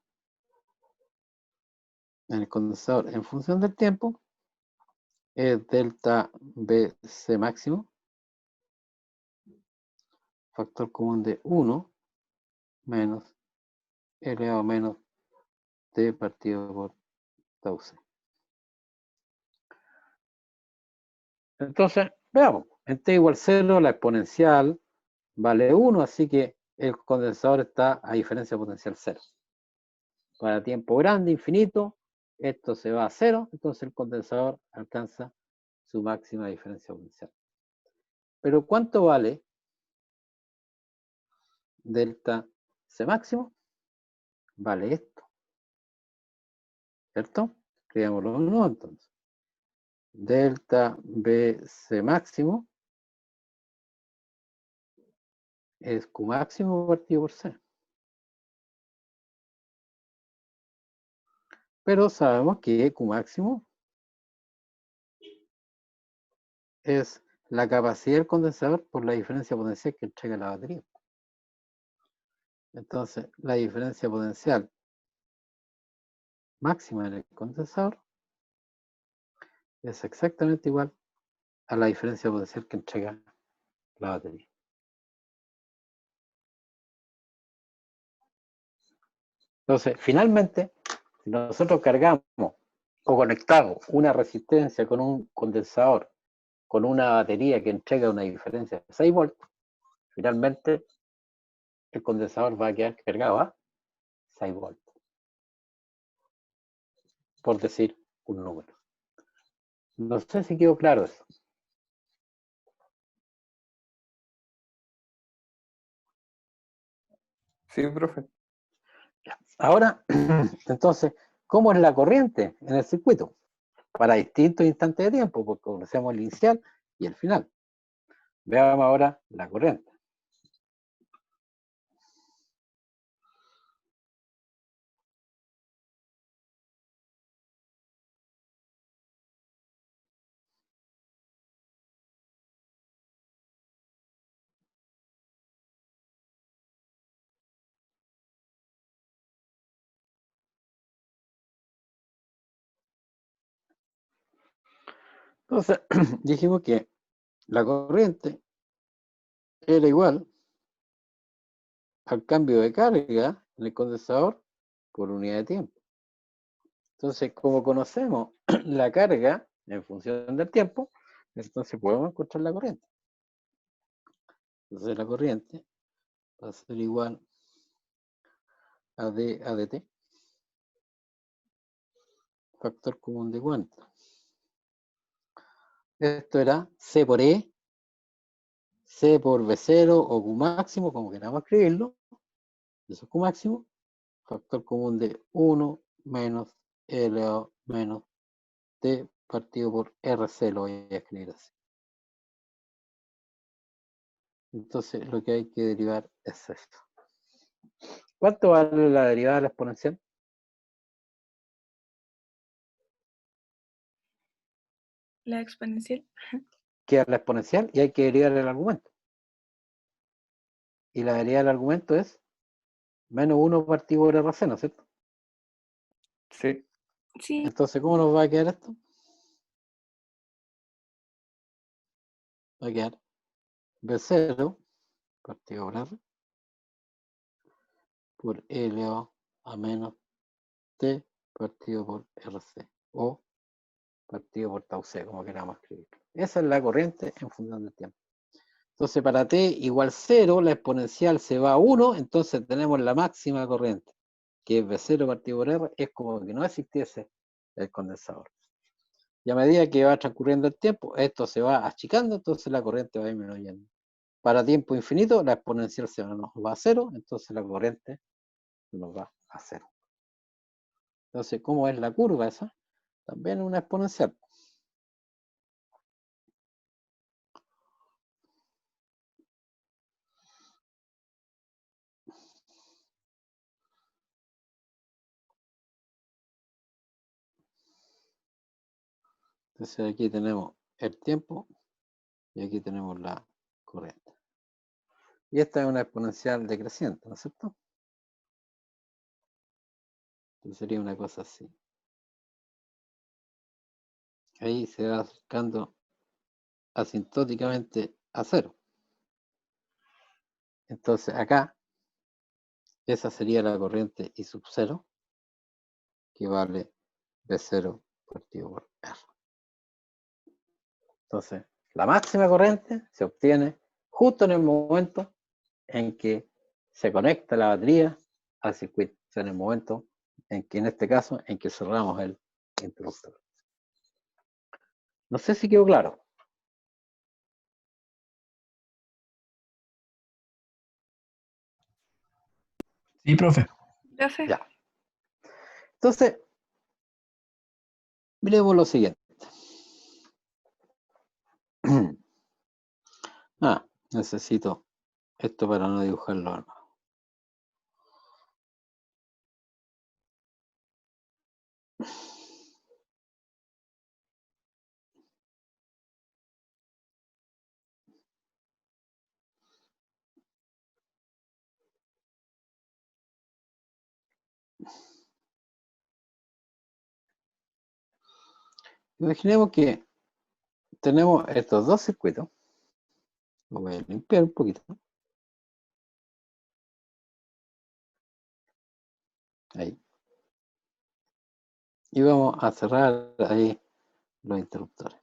en el condensador en función del tiempo es delta BC máximo, factor común de 1 menos elevado a menos T partido por tau C. Entonces, veamos, en T igual 0 la exponencial vale 1, así que el condensador está a diferencia potencial 0. Para tiempo grande, infinito, esto se va a 0, entonces el condensador alcanza su máxima diferencia potencial. Pero ¿cuánto vale delta C máximo? Vale esto, ¿cierto? Escribámoslo de nuevo entonces. Delta BC máximo es Q máximo partido por C. Pero sabemos que Q máximo es la capacidad del condensador por la diferencia potencial que entrega la batería. Entonces, la diferencia potencial máxima en el condensador es exactamente igual a la diferencia potencial que entrega la batería. Entonces, finalmente, Si nosotros cargamos o conectamos una resistencia con un condensador, con una batería que entrega una diferencia de 6 volts, finalmente el condensador va a quedar cargado a 6 volts. Por decir un número. No sé si quedó claro eso. Sí, profe. Ahora, entonces, ¿cómo es la corriente en el circuito? Para distintos instantes de tiempo, porque conocemos el inicial y el final. Veamos ahora la corriente. Entonces, dijimos que la corriente era igual al cambio de carga en el condensador por unidad de tiempo. Entonces, como conocemos la carga en función del tiempo, entonces podemos encontrar la corriente. Entonces la corriente va a ser igual a D a dt, factor común de cuánto. Esto era C por E, C por B0 o Q máximo, como queramos escribirlo. Eso es Q máximo, factor común de 1 menos L menos T partido por RC, lo voy a escribir así. Entonces lo que hay que derivar es esto. ¿Cuánto vale la derivada de la exponencial? La exponencial. Queda la exponencial y hay que derivar el argumento. Y la derivada del argumento es menos 1 partido por RC, ¿no es cierto? Sí. Sí. Entonces, ¿cómo nos va a quedar esto? Va a quedar B0 partido por R por E elevado a menos T partido por RC o partido por tau C, como queramos escribir. Esa es la corriente en función del tiempo. Entonces, para T igual 0, la exponencial se va a 1, entonces tenemos la máxima corriente, que es B0 partido por R, es como que no existiese el condensador. Y a medida que va transcurriendo el tiempo, esto se va achicando, entonces la corriente va disminuyendo. Para tiempo infinito, la exponencial se nos va a 0, entonces la corriente nos va a 0. Entonces, ¿cómo es la curva esa? También una exponencial. Entonces aquí tenemos el tiempo y aquí tenemos la corriente. Y esta es una exponencial decreciente, ¿no es cierto? Entonces sería una cosa así. Ahí se va acercando asintóticamente a 0. Entonces acá, esa sería la corriente I sub 0, que vale B0 partido por R. Entonces, la máxima corriente se obtiene justo en el momento en que se conecta la batería al circuito. O sea, en el momento en que, en este caso, en que cerramos el interruptor. No sé si quedó claro. Sí, profe. Profe. Ya. Entonces, miremos lo siguiente. Necesito esto para no dibujarlo de nuevo. Imaginemos que tenemos estos dos circuitos. Lo voy a limpiar un poquito. Ahí. Y vamos a cerrar ahí los interruptores.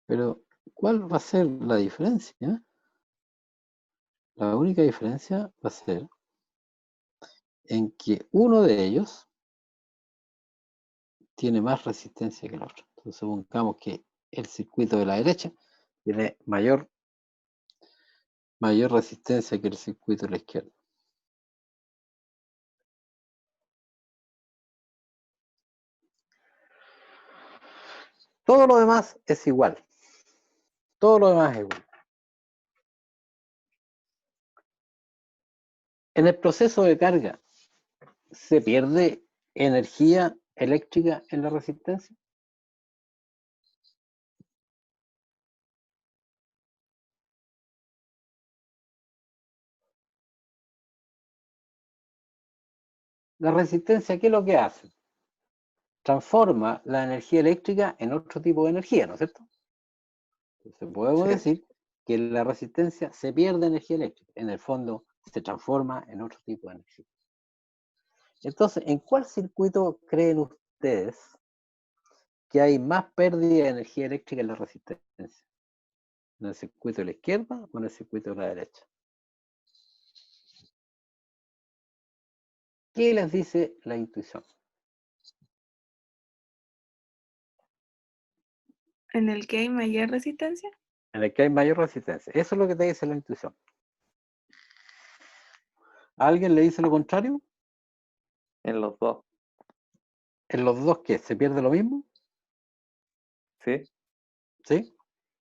Pero, ¿cuál va a ser la diferencia? La única diferencia va a ser en que uno de ellos tiene más resistencia que el otro. Entonces, supongamos que el circuito de la derecha tiene mayor resistencia que el circuito de la izquierda. Todo lo demás es igual. Todo lo demás es igual. En el proceso de carga, ¿se pierde energía eléctrica en la resistencia? La resistencia, ¿qué es lo que hace? Transforma la energía eléctrica en otro tipo de energía, ¿no es cierto? Entonces podemos decir que la resistencia se pierde energía eléctrica. En el fondo se transforma en otro tipo de energía. Entonces, ¿en cuál circuito creen ustedes que hay más pérdida de energía eléctrica en la resistencia? ¿En el circuito de la izquierda o en el circuito de la derecha? ¿Qué les dice la intuición? ¿En el que hay mayor resistencia? En el que hay mayor resistencia. Eso es lo que te dice la intuición. ¿A alguien le dice lo contrario? En los dos. ¿En los dos qué? ¿Se pierde lo mismo? ¿Sí? ¿Sí?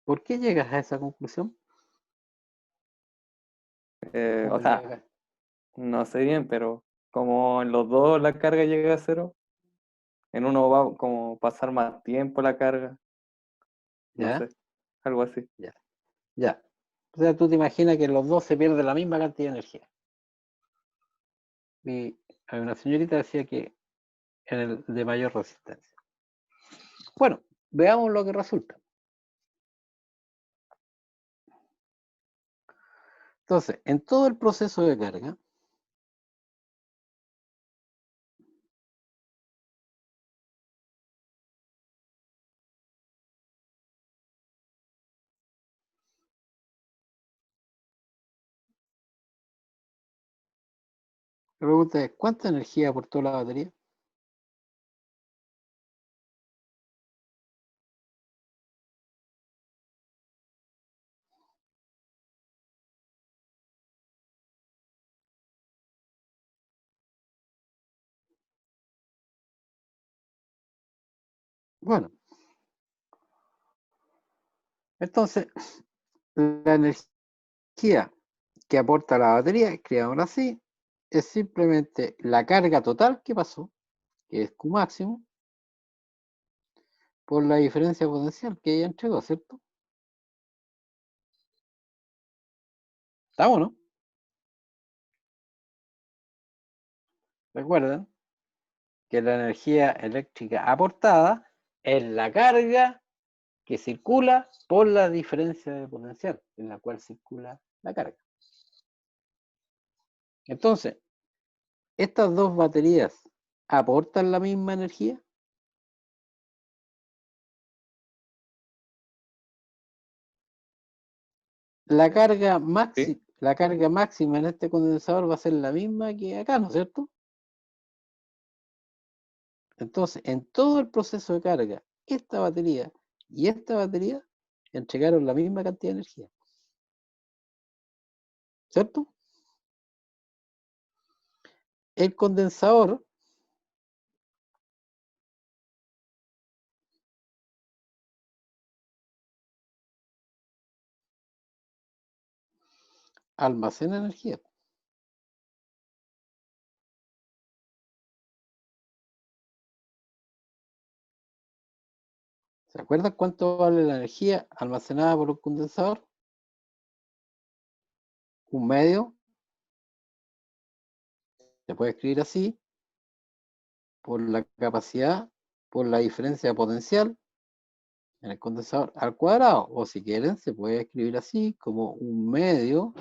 ¿Por qué llegas a esa conclusión? O ¿Cómo sea, llegas? no sé bien, pero como en los dos la carga llega a cero, en uno va como pasar más tiempo la carga, no ¿Ya? sé, algo así. Ya. O sea, tú te imaginas que en los dos se pierde la misma cantidad de energía. Y hay una señorita decía que en el de mayor resistencia. Bueno, veamos lo que resulta. Entonces, en todo el proceso de carga, la pregunta es, ¿cuánta energía aportó la batería? Bueno, entonces, la energía que aporta la batería, escribámoslo así, es simplemente la carga total que pasó, que es Q máximo, por la diferencia potencial que ella entregó, ¿cierto? ¿Estamos, no? Recuerden que la energía eléctrica aportada es la carga que circula por la diferencia de potencial en la cual circula la carga. Entonces, ¿estas dos baterías aportan la misma energía? La carga máxima en este condensador va a ser la misma que acá, ¿no es cierto? Entonces, en todo el proceso de carga, esta batería y esta batería entregaron la misma cantidad de energía, ¿cierto? El condensador almacena energía. ¿Se acuerdan cuánto vale la energía almacenada por un condensador? Un medio, se puede escribir así, por la capacidad, por la diferencia potencial en el condensador al cuadrado. O si quieren, se puede escribir así, como un medio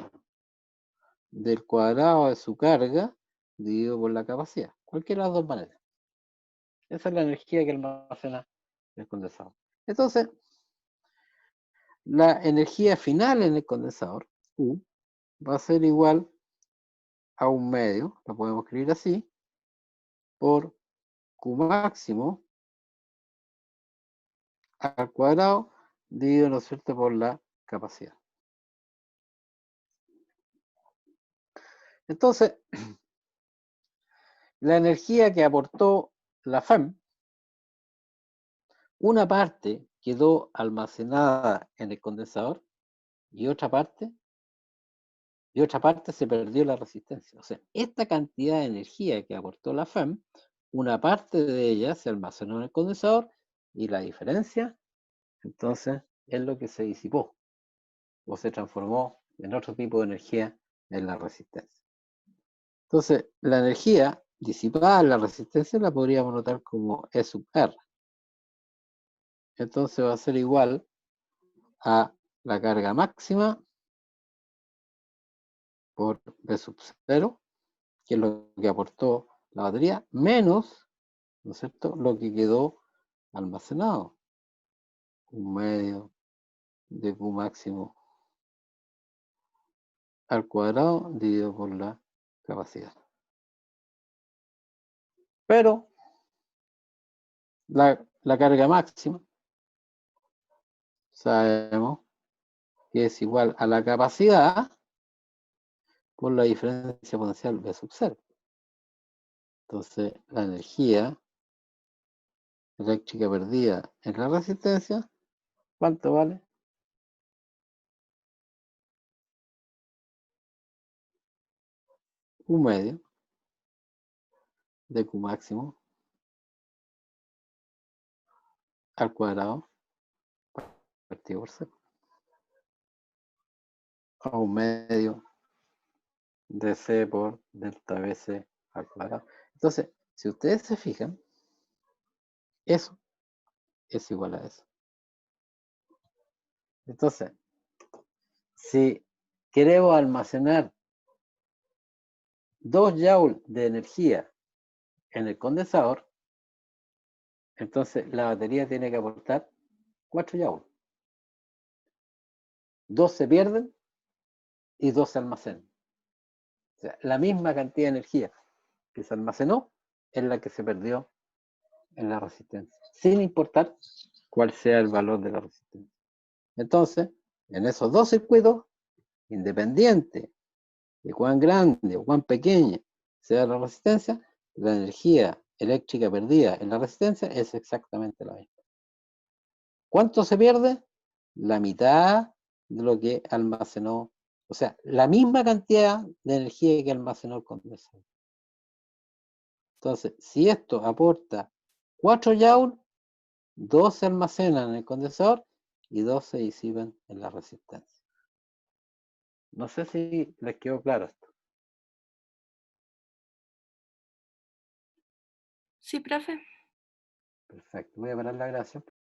del cuadrado de su carga dividido por la capacidad. Cualquiera de las dos maneras. Esa es la energía que almacena el condensador. Entonces, la energía final en el condensador, U, va a ser igual a 1/2, la podemos escribir así, por Q máximo al cuadrado dividido, ¿no es cierto?, por la capacidad. Entonces, la energía que aportó la FEM, una parte quedó almacenada en el condensador y otra parte se perdió la resistencia. O sea, esta cantidad de energía que aportó la FEM, una parte de ella se almacenó en el condensador y la diferencia, entonces, es lo que se disipó o se transformó en otro tipo de energía en la resistencia. Entonces, la energía disipada en la resistencia la podríamos notar como E sub R. Entonces va a ser igual a la carga máxima por B sub 0, que es lo que aportó la batería, menos, ¿no es cierto?, lo que quedó almacenado. 1/2 de Q máximo al cuadrado dividido por la capacidad. Pero la carga máxima sabemos que es igual a la capacidad por la diferencia potencial B sub 0. Entonces, la energía eléctrica perdida en la resistencia, ¿cuánto vale? Un medio de Q máximo al cuadrado partido por 0. A 1/2 de C por delta BC al cuadrado. Entonces, si ustedes se fijan, eso es igual a eso. Entonces, si queremos almacenar 2 joules de energía en el condensador, entonces la batería tiene que aportar 4 joules. 2 se pierden y 2 se almacenan. O sea, la misma cantidad de energía que se almacenó es la que se perdió en la resistencia, sin importar cuál sea el valor de la resistencia. Entonces, en esos dos circuitos, independiente de cuán grande o cuán pequeña sea la resistencia, la energía eléctrica perdida en la resistencia es exactamente la misma. ¿Cuánto se pierde? La mitad de lo que almacenó, o sea, la misma cantidad de energía que almacenó el condensador. Entonces, si esto aporta 4 joules, 2 se almacenan en el condensador y 2 se disipan en la resistencia. No sé si les quedó claro esto. Sí, profe. Perfecto. Voy a parar la grabación.